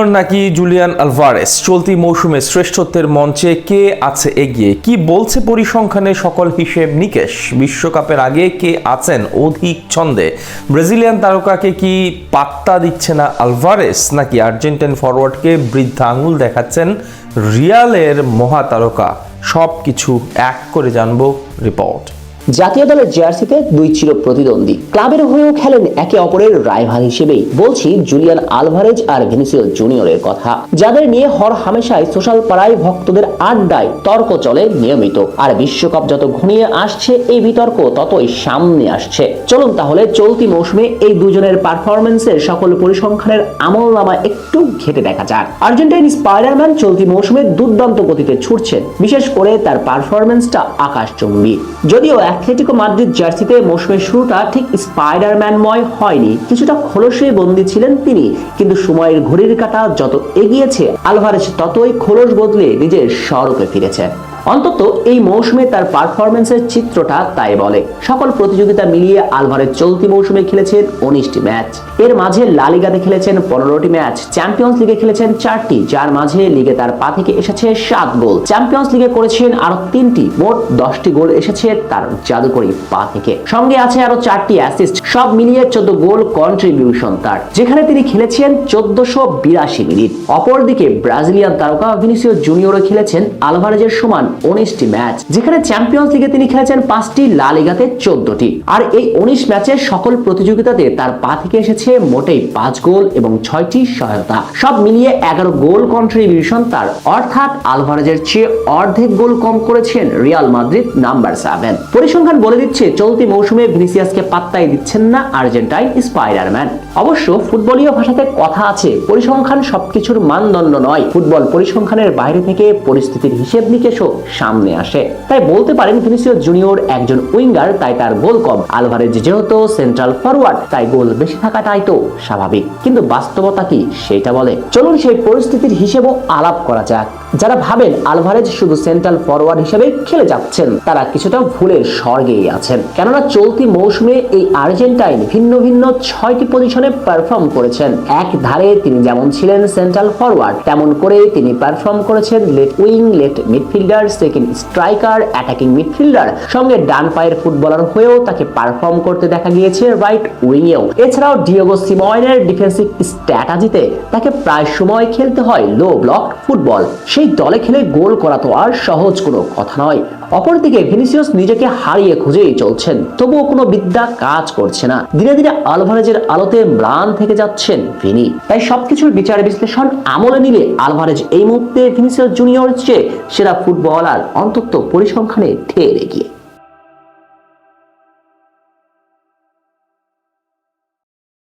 Junior নাকি Julian Alvarez? চলতি মৌসুমে শ্রেষ্ঠত্বের মঞ্চে কে আছে এগিয়ে? কি বলছে পরিসংখ্যানে সকল হিসেব নিকেশ? বিশ্বকাপের আগে কে আছেন অধিক ছন্দে? ব্রাজিলিয়ান তারকাকে কি পাত্তা দিচ্ছে না আলভারেজ, নাকি আর্জেন্টাইন ফরওয়ার্ডকে বৃদ্ধা আঙুল দেখাচ্ছেন রিয়ালের মহাতারকা? সব কিছু এক করে জানবো রিপোর্ট। জাতীয় দলের জার্সিতে দুই চির প্রতিদ্বন্দ্বী ক্লাবের হয়েও খেলেন একে অপরের রাইভাল হিসেবেই। বলছি জুলিয়ান আলভারেজ আর ভিনিসিয়াস জুনিয়রের কথা, যাদের নিয়ে হর হামেশায় সোশ্যাল পাড়ায় ভক্তদের আড্ডায় তর্ক চলে নিয়মিত। আর বিশ্বকাপ যত ঘনিয়ে আসছে এই বিতর্ক ততই সামনে আসছে। চলুন তাহলে চলতি মৌসুমে এই দুজনের পারফরমেন্সের সকল পরিসংখ্যানের আমলনামা একটু ঘেটে দেখা যাক। আর্জেন্টাইন স্পাইডারম্যান চলতি মৌসুমে দুর্দান্ত গতিতে ছুটছেন, বিশেষ করে তার পারফরমেন্সটা আকাশচুম্বী। যদিও অ্যাটলেটিকো মাদ্রিদ জার্সিতে মৌসুমের শুরুটা ঠিক স্পাইডারম্যানময় হয়নি, কিছুটা খোলসে বন্দী ছিলেন তিনি। কিন্তু সময়ের ঘড়ির কাঁটা যত এগিয়েছে আলভারেজ ততই খোলস বদলে নিজের স্বরূপে ফিরেছে। অন্তত এই মৌসুমে তার পারফরমেন্সের চিত্রটা তাই বলে। সকল প্রতিযোগিতা মিলিয়ে আলভারেজ চলতি মৌসুমে খেলেছেন 19টি ম্যাচ। এর মাঝে লা লিগাতে খেলেছেন 15টি ম্যাচ, চ্যাম্পিয়ন্স লিগে খেলেছেন 4টি, যার মাঝে লিগে তার পা থেকে এসেছে 7 গোল। চ্যাম্পিয়ন্স লিগে করেছেন আরো 3টি, মোট 10টি গোল এসেছে তার জাদুকরী পা থেকে। সঙ্গে আছে আরো 4টি অ্যাসিস্ট, সব মিলিয়ে 14 গোল কন্ট্রিবিউশন তার, যেখানে তিনি খেলেছেন 1482 মিনিট। অপরদিকে ব্রাজিলিয়ান তারকা ভিনিসিয়াস জুনিয়রও খেলেছেন আলভারেজের সমান 19টি ম্যাচ, যেখানে চ্যাম্পিয়ন্স লিগে তিনি খেলেছেন 5টি, লা লিগাতে 14টি। আর এই 19 ম্যাচের সকল প্রতিযোগিতাতে তার পা থেকে এসেছে মোটেই 5 গোল এবং 6টি সহায়তা, সব মিলিয়ে 11 গোল কন্ট্রিবিউশন তার। অর্থাৎ আলভারেজের চেয়ে অর্ধেক গোল কম করেছেন রিয়াল মাদ্রিদ নাম্বার 7। পরিসংখ্যান বলে দিচ্ছে চলতি মৌসুমে ভিনিসিয়াসকে পাত্তাই দিচ্ছেন না আর্জেন্টাইন স্পাইডারম্যান। অবশ্য ফুটবলীয় ভাষাতে কথা আছে, পরিসংখ্যান সবকিছুর মানদণ্ড নয়। ফুটবল পরিসংখ্যানের বাইরে থেকে পরিস্থিতির হিসেব নিকেশও সামনে আসে। তাই বলতে পারেন ভিনিসিয়াস জুনিয়র একজন উইঙ্গার, তাই তার গোল কম। আলভারেজ যেহেতু সেন্ট্রাল ফরওয়ার্ড, তাই গোল বেশি থাকাটাই তো স্বাভাবিক। কিন্তু বাস্তবতা কি সেটা বলে? চলুন সেই পরিস্থিতির হিসেবও আলাপ করা যাক। যারা ভাবেন আলভারেজ শুধু সেন্ট্রাল ফরওয়ার্ড হিসেবে খেলে যাচ্ছেন, তারা কিছুটা ভুলের স্বর্গেই আছেন। কেননা চলতি মৌসুমে এই আর্জেন্টাইন ভিন্ন ভিন্ন 6টি পজিশনে পারফর্ম করেছেন। এক ধারে তিনি যেমন ছিলেন সেন্ট্রাল ফরওয়ার্ড, তেমন করে তিনি পারফর্ম করেছেন left wing, left midfielder, second striker, attacking midfielder, সঙ্গে ডান পায়ের ফুটবলার হয়েও তাকে পারফর্ম করতে দেখা গিয়েছে রাইট উইংয়েও। এছাড়াও ডিয়েগো সিমোয়েনের ডিফেন্সিভ স্ট্র্যাটেজিতে তাকে প্রায় সময় খেলতে হয় লো ব্লক ফুটবল। সেই দলে খেলে গোল করা তো আর সহজ কোনো কথা নয়। অপরদিকে ভিনিসিয়াস নিজেকে হারিয়ে খুঁজেই চলছেন, তবুও কোনো বিদ্যা কাজ করছে না। ধীরে ধীরে আলভারেজের আলোতে ম্লান থেকে যাচ্ছেন ভিনি। তাই সবকিছুর বিচার বিশ্লেষণ আমলে নিলে আলভারেজ এই মুহূর্তে ভিনিসিয়াস জুনিয়র চেয়ে সেরা ফুটবলার, অন্তত পরিসংখ্যানে ঢের এগিয়ে।